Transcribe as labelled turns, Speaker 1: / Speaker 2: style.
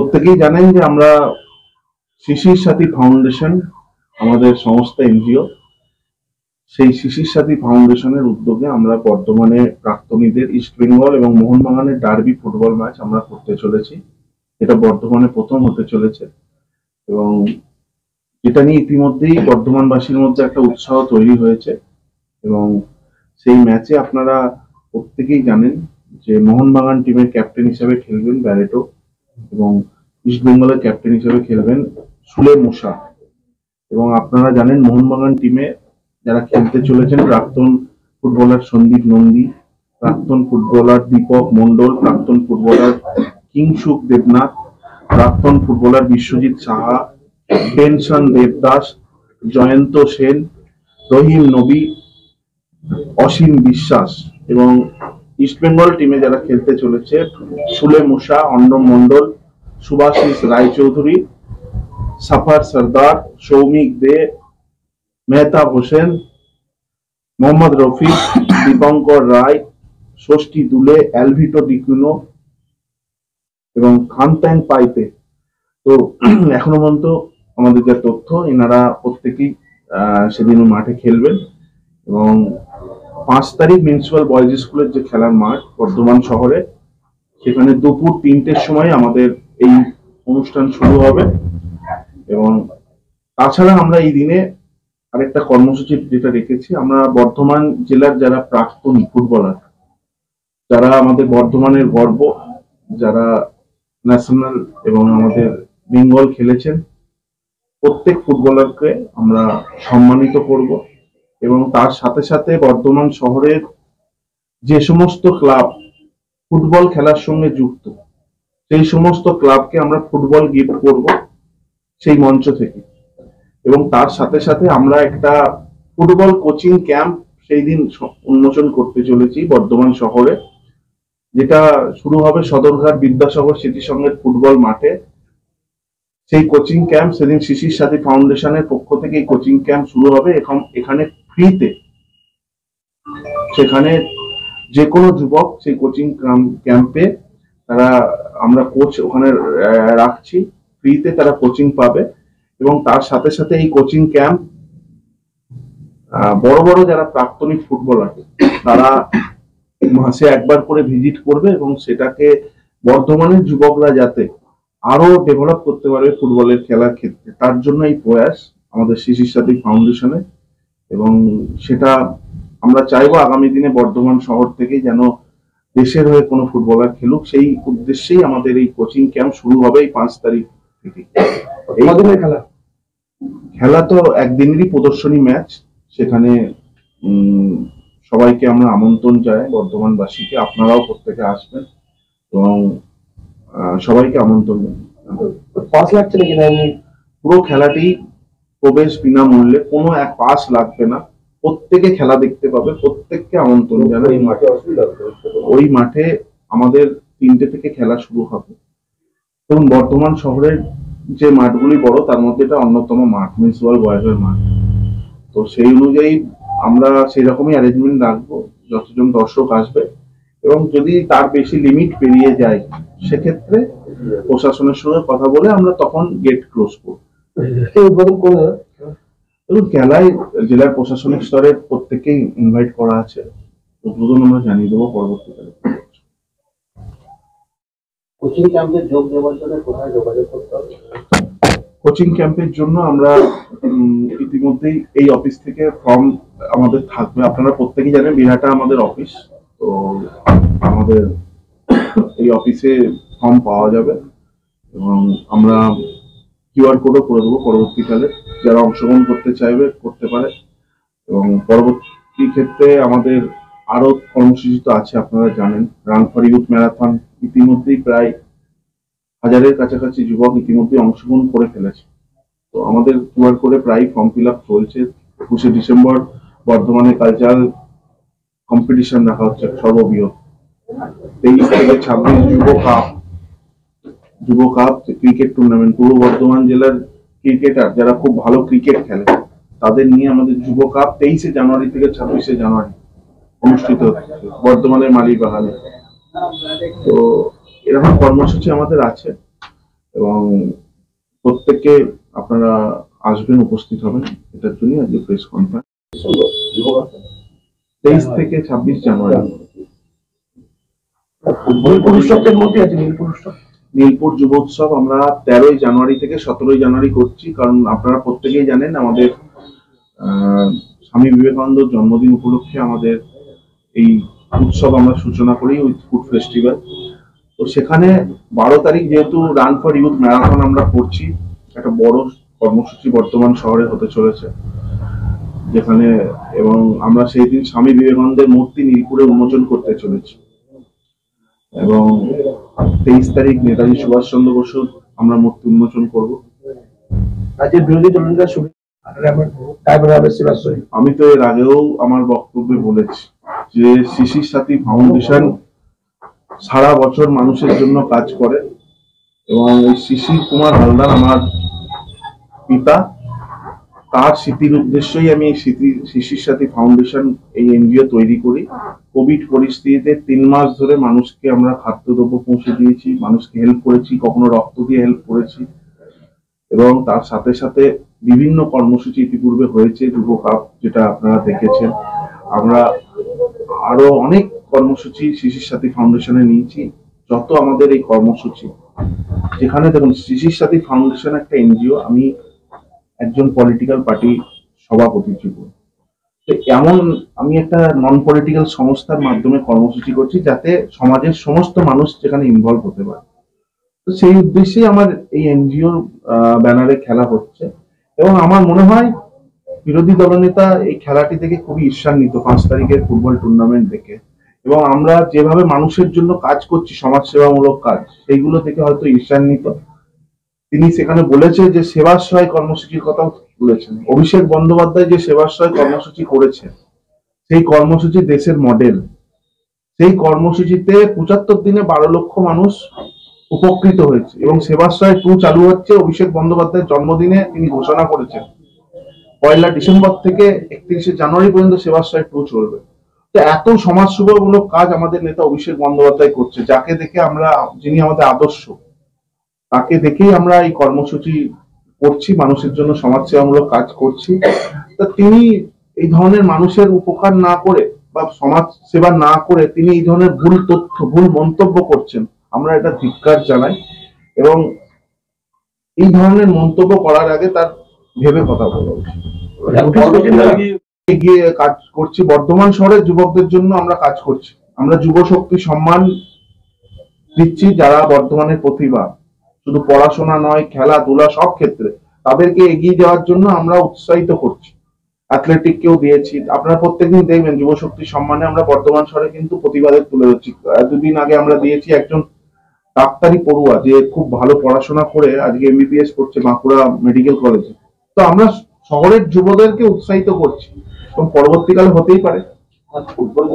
Speaker 1: প্রত্যেকেই জানেন যে আমরা শিশির সাথী ফাউন্ডেশন আমাদের সংস্থা এনজিও, সেই শিশির সাথী ফাউন্ডেশনের উদ্যোগে আমরা বর্তমানে প্রাক্তনীদের ইস্ট বেঙ্গল এবং মোহনবাগানের ডার্বি ফুটবল ম্যাচ আমরা করতে চলেছি। এটা বর্ধমানে প্রথম হতে চলেছে এবং এটা নিয়ে ইতিমধ্যেই বর্ধমানবাসীর মধ্যে একটা উৎসাহ তৈরি হয়েছে এবং সেই ম্যাচে আপনারা প্রত্যেকেই জানেন যে মোহনবাগান টিমের ক্যাপ্টেন হিসেবে খেলবেন ব্যারেটো এবং ইস্ট বেঙ্গলের ক্যাপ্টেন হিসেবে খেলবেন সুলে মুসা। এবং আপনারা জানেন মোহনবাগান টিমে যারা খেলতে চলেছেন প্রাক্তন ফুটবলার সন্দীপ নন্দী, প্রাক্তন ফুটবলার দীপক মন্ডল, প্রাক্তন ফুটবলার কিংসুক দেবনাথ, প্রাক্তন ফুটবলার বিশ্বজিৎ সাহা, টেনশন দেবদাস, জয়ন্ত সেন, রহিম নবী, অসীম বিশ্বাস। এবং ইস্টবেঙ্গল টিমে যারা খেলতে চলেছে সুলে মুসা, অন্ডম মন্ডল, সুভাশিস রায়চৌধুরী, সাফার সর্দার, সৌমিক দে, মেহতাব হোসেন, মোহাম্মদ রফিক, দীপঙ্কর রায়, ষষ্ঠী দুলে, অ্যালভিটো ডিকুনো এবং খানত্যাং পাইতে। তো এখনো পর্যন্ত আমাদের যা তথ্য, এনারা প্রত্যেকেই সেদিন মাঠে খেলবেন এবং 5 তারিখ মিউনিসিপাল বয়েজ স্কুলের যে খেলার মাঠ বর্ধমান শহরে, সেখানে দুপুর 3টের সময় আমাদের এই অনুষ্ঠান শুরু হবে। এবং তাছাড়া আমরা এই দিনে আরেকটা কর্মসূচি যেটা রেখেছি, আমরা বর্ধমান জেলার যারা প্রাক্তন ফুটবলার, যারা আমাদের বর্ধমানের গর্ব, যারা ন্যাশনাল এবং আমাদের বেঙ্গল খেলেছেন, প্রত্যেক ফুটবলারকে আমরা সম্মানিত করব। এবং তার সাথে সাথে বর্ধমান শহরের যে সমস্ত ক্লাব ফুটবল খেলার সঙ্গে যুক্ত, সেই সমস্ত ক্লাবকে আমরা ফুটবল গিফট করব সেই মঞ্চ থেকে। এবং তার সাথে সাথে আমরা একটা ফুটবল কোচিং ক্যাম্প সেই দিন উন্মোচন করতে চলেছি বর্ধমান শহরে, যেটা শুরু হবে সদরঘাট বিদ্যাসাগর স্মৃতি সংঘের ফুটবল মাঠে। সেই কোচিং ক্যাম্প সেদিন শিশির সাথী ফাউন্ডেশনের পক্ষ থেকে এই কোচিং ক্যাম্প শুরু হবে। এখানে ফ্রিতে, সেখানে যে কোনো যুবক সেই কোচিং ক্যাম্পে তারা, আমরা কোচ ওখানে রাখছি, ফ্রিতে তারা কোচিং পাবে। এবং তার সাথে সাথে এই কোচিং ক্যাম্প বড় বড় যারা প্রাক্তনিক ফুটবলার তারা মাসে একবার করে ভিজিট করবে এবং সেটাকে বর্ধমানের যুবকরা যাতে আরো ডেভেলপ করতে পারবে ফুটবলের খেলার ক্ষেত্রে, তার জন্য এই প্রয়াস আমাদের শিশির সাথী ফাউন্ডেশনে। এবং সেটা আমরা চাইবো আগামী দিনে বর্ধমান শহর থেকে যেন দেশের হয়ে কোনো ফুটবলার খেলুক, সেই উদ্দেশ্যেই আমাদের এই কোচিং ক্যাম্প শুরু হবে এই 5 তারিখ থেকে। এই খেলা তো একদিনেরই প্রদর্শনী ম্যাচ, সেখানে সবাইকে আমরা আমন্ত্রণ জানাই, বর্ধমানবাসীকে, আপনারাও প্রত্যেকে আসবেন এবং সবাইকে আমন্ত্রণ জানাই।
Speaker 2: পাস লাগছে নাকি?
Speaker 1: পুরো খেলাটি প্রবেশ বিনামূল্যে, কোনো এক পাস লাগবে না, প্রত্যেকে খেলা দেখতে পাবে, প্রত্যেককে আমন্ত্রণ জানাই। ওই মাঠে আমাদের 3টে থেকে খেলা শুরু হবে। এবং বর্ধমান শহরের যে মাঠগুলি বড়, তার মধ্যে এটা অন্যতম মাঠ, মিউনিসিপাল বয়েজের মাঠ। তো সেই অনুযায়ী আমরা সেই রকমই অ্যারেঞ্জমেন্ট রাখবো, যতজন দর্শক আসবে। এবং যদি তার বেশি লিমিট পেরিয়ে যায়, সেক্ষেত্রে প্রশাসনের সঙ্গে কথা বলে আমরা তখন গেট ক্লোজ করবো। এবং খেলায় জেলার প্রশাসনিক স্তরের প্রত্যেকেই ইনভাইট করা আছে, উদ্বোধন আমরা জানিয়ে দেবো পরবর্তীকালে।
Speaker 2: কোচিং ক্যাম্পে যোগ দেওয়ার জন্য কোথায় যোগাযোগ করতে হবে?
Speaker 1: কোচিং ক্যাম্পের জন্য আমরা ইতিমধ্যেই এই অফিস থেকে ফর্ম আমাদের থাকবে। আপনারা প্রত্যেকেই জানেন বিরাটা আমাদের অফিস, তো আমাদের এই অফিসে ফর্ম পাওয়া যাবে এবং আমরা কিউআর কোডও করে দেবো পরবর্তীকালে, যারা অংশগ্রহণ করতে চাইবে করতে পারে। এবং পরবর্তী ক্ষেত্রে আমাদের আরো কর্মসূচি তো আছে, আপনারা জানেন রান ফর ইউথ ম্যারাথন, ইতিমধ্যেই প্রায় 1000-এর কাছাকাছি যুবক ইতিমধ্যে অংশগ্রহণ করে ফেলেছে। তো আমাদের কিউআর কোডে প্রায় ফর্ম ফিল আপ চলছে। 21শে ডিসেম্বর বর্ধমানে কালচারাল কম্পিটিশন রাখা হচ্ছে সর্ববৃহৎ, 23 থেকে 26 যুব কাপ ক্রিকেট টুর্নামেন্ট। পূর্ব বর্ধমান জেলার ক্রিকেটার যারা খুব ভালো ক্রিকেট খেলে তাদের নিয়ে আমাদের যুব কাপ 23শে জানুয়ারি থেকে 26শে জানুয়ারি অনুষ্ঠিত হচ্ছে বর্ধমানের মালিবাগানে। তো এরকম কর্মসূচি আমাদের আছে এবং প্রত্যেককে আপনারা আসবেন, উপস্থিত হবেন, এটার জন্য আজকে প্রেস কনফারেন্স। 23 থেকে 26 জানুয়ারি নীলপুর যুব উৎসব আমরা 13 জানুয়ারি থেকে 17 জানুয়ারি করছি। কারণ আপনারা প্রত্যেকেই জানেন আমাদের স্বামী বিবেকানন্দর জন্মদিন উপলক্ষে আমাদের এই উৎসব আমরা সূচনা করি উইথ ফুড ফেস্টিভ্যাল। তো সেখানে 12 তারিখ যেহেতু রান ফর ইউথ ম্যারাথন আমরা করছি, একটা বড় কর্মসূচি বর্তমান শহরে হতে চলেছে যেখানে, এবং আমরা সেই দিন স্বামী বিবেকানন্দের মূর্তি নীলপুরে উন্মোচন করতে চলেছি। এবং 23 তারিখ নেতাজি সুভাষচন্দ্র বসুর আমরা মূর্তি উন্মোচন করব।
Speaker 2: রাজ্যের বিরোধী দলনেতা
Speaker 1: আমি তো এর আগেও আমার বক্তব্যে বলেছি যে শিশির সাথী ফাউন্ডেশন সারা বছর মানুষের জন্য কাজ করে, এবং এই শিশির কুমার হালদার আমার পিতা, তার স্মৃতির উদ্দেশ্যই আমি শিশির সাথী ফাউন্ডেশন এই এনজিও তৈরি করি। কোভিড পরিস্থিতিতে 3 মাস ধরে মানুষকে আমরা খাদ্যদ্রব্য পৌঁছে দিয়েছি, মানুষকে হেল্প করেছি, কখনো রক্ত দিয়ে হেল্প করেছি, এবং তার সাথে সাথে বিভিন্ন কর্মসূচি ইতিপূর্বে হয়েছে, যুব কাপ যেটা আপনারা দেখেছেন। আমরা আরো অনেক কর্মসূচি শিশির সাথী ফাউন্ডেশনে নিয়েছি। যত আমাদের এই কর্মসূচি, যেখানে দেখুন শিশির সাথী ফাউন্ডেশন একটা এনজিও, আমি একজন পলিটিক্যাল পার্টি সভাপতি জীবন, তো এমন আমি একটা নন পলিটিক্যাল সংস্থার মাধ্যমে কর্মসূচি করছি যাতে সমাজের সমস্ত মানুষ যেখানে ইনভলভ হতে পারে। তো সেই উদ্দেশ্যে আমার এই এনজিওর ব্যানারে খেলা হচ্ছে, এবং আমার মনে হয় বিরোধী দলনেতা এই খেলাটি থেকে খুবই ঈর্ষান্বিত 5 তারিখের ফুটবল টুর্নামেন্ট দেখে, এবং আমরা যেভাবে মানুষের জন্য কাজ করছি, সমাজসেবামূলক কাজ, সেইগুলো থেকে হয়তো ঈর্ষান্বিত। তিনি সেখানে বলেছে যে সেবাশ্রয় কর্মসূচির কথাও বলেছেন। অভিষেক বন্দ্যোপাধ্যায় যে সেবাশ্রয় কর্মসূচি করেছে, সেই কর্মসূচি দেশের মডেল। সেই কর্মসূচিতে 75 দিনে 12 লক্ষ মানুষ উপকৃত হয়েছে, এবং সেবাশ্রয় 2 চালু হচ্ছে অভিষেক বন্দ্যোপাধ্যায়ের জন্মদিনে তিনি ঘোষণা করেছেন। 1 ডিসেম্বর থেকে 31 জানুয়ারি পর্যন্ত সেবাশ্রয় 2 চলবে। তো এত সমাজসেবামূলক কাজ আমাদের নেতা অভিষেক বন্দ্যোপাধ্যায় করছে, যাকে দেখে আমরা, যিনি আমাদের আদর্শ, তাকে দেখেই আমরা এই কর্মসূচি করছি, মানুষের জন্য সমাজসেবামূলক কাজ করছি। তা তিনি এই ধরনের মানুষের উপকার না করে বা সমাজ সেবা না করে তিনি এই ধরনের ভুল তথ্য, ভুল মন্তব্য করছেন, আমরা এটা ধিক্কার জানাই, এবং এই ধরনের মন্তব্য করার আগে তার ভেবে কথা বলা উচিত। এগিয়ে কাজ করছি, বর্ধমান শহরের যুবকদের জন্য আমরা কাজ করছি। আমরা যুব শক্তি সম্মান দিচ্ছি, যারা বর্ধমানের প্রতিভা, শুধু পড়াশোনা নয়, খেলাধুলা সব ক্ষেত্রে তাদেরকে এগিয়ে যাওয়ার জন্য আমরা উৎসাহিত করছি। অ্যাথলেটিককেও দিয়েছি, আপনারা প্রত্যেকদিন দেখবেন যুব শক্তি সম্মানে আমরা বর্ধমান শহরে কিন্তু প্রতিবাদের তুলে ধরছি। 2 দিন আগে আমরা দিয়েছি একজন ডাক্তারি পড়ুয়া যে খুব ভালো পড়াশোনা করে আজকে MBBS করছে বাঁকুড়া মেডিকেল কলেজে। তো আমরা শহরের যুবদেরকে উৎসাহিত করছি, এবং পরবর্তীকালে হতেই পারে ফুটবল